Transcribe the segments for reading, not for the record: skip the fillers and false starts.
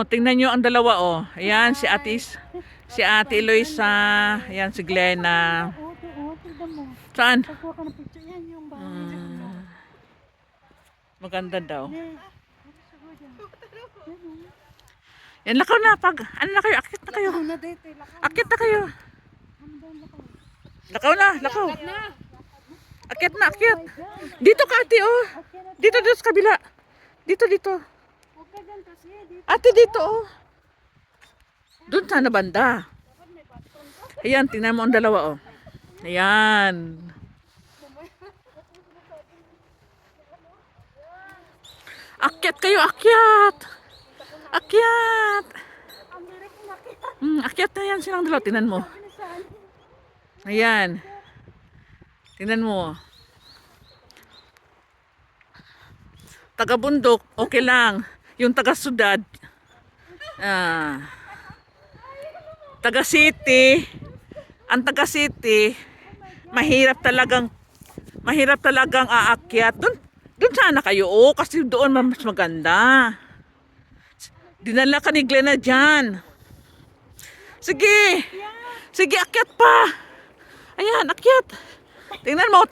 mo, tingnan nyo ang dalawa oh. Ayan, si Ate Eloisa. Ayan, si Glenna. Tignan mo. Saan? Pagkuha ka ng picture, yan yung bahay. Maganda daw. Ne. Yan, lakaw na. Ano na kayo? Akit na kayo. Na dito, Akit na kayo. Lakaw na, lakaw. Akit na, akit. Dito ka, ate, oh. Dito sa kabila. Dito. Ate, dito, oh. Doon sana banda. Ayan, tingnan mo ang dalawa, oh. Ayan. Akyat kayo, akyat. Akyat. Akyat na yan silang dalawa. Tingnan mo. Ayan. Tingnan mo. Taga-bundok, okay lang. Yung taga-sudad, taga-city, ang taga-city, mahirap talagang aakyat. Doon sana kayo, oh, kasi doon mas maganda. Dinala ka ni Glenna dyan. Sige, akyat pa. Ayan, akyat. Tingnan mo.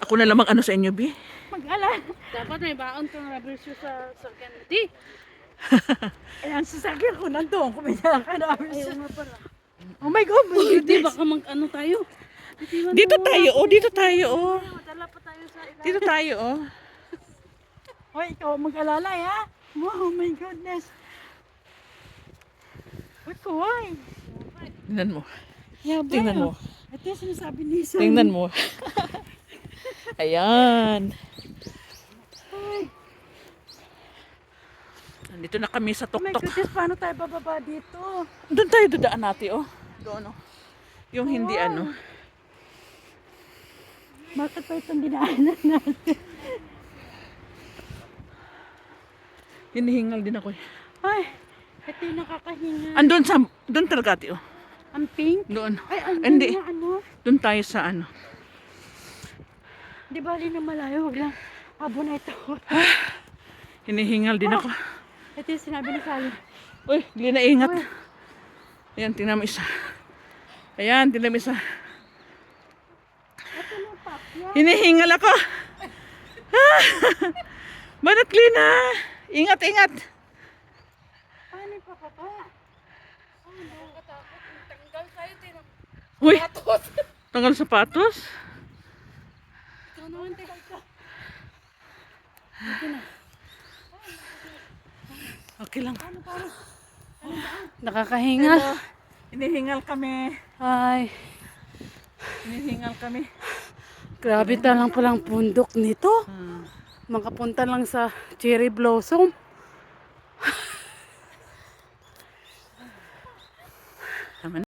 Ako na lamang ano sa inyo, Bi. Mag-ala. Dapat may baon kang rubber shoe sa candy. Ayan, sasakyan ko nandoon. Kumita ka na rubber shoe. Oh my God, Hindi, baka mag-ano tayo. Dito tayo, oh. Dala pa tayo sa ilalim. Dito tayo, oh. Hoy, ikaw mag-alala, ha? Oh my goodness. Uy, kuway. Tingnan mo. Yabay, Tingnan mo. Ito yung sinasabi ni Sam. Tingnan mo. Ayan. Nandito na kami sa Oh my tuktok. goodness, paano tayo bababa dito? Doon tayo dadaan natin, oh. Doon, oh. Yung hindi ano. Bakit pa itong dinaanan natin? Hinihingal din ako. Ay, ito yung nakakahinga. Doon talaga ate, oh. Ang pink? Doon. Ay, ang Hindi. na ano? Doon tayo sa ano. Di bali na malayo, wag lang. Abo na ito. Hinihingal din ako. Ito yung sinabi ni Sally. Uy, hindi na ingat. Ayan, tingnan mo isa. Ayan, tingnan mo isa. Ito yung papya. Hinihingal ako. Banat Lina. Ingat. Paano yung papapa? Uy, tanggal sapatos. Ikaw naman, Okay lang. Nakakahinga. Hinihingal kami. Ay, Hinihingal kami. grabe lang palang pundok nito. Makapunta lang sa cherry blossom.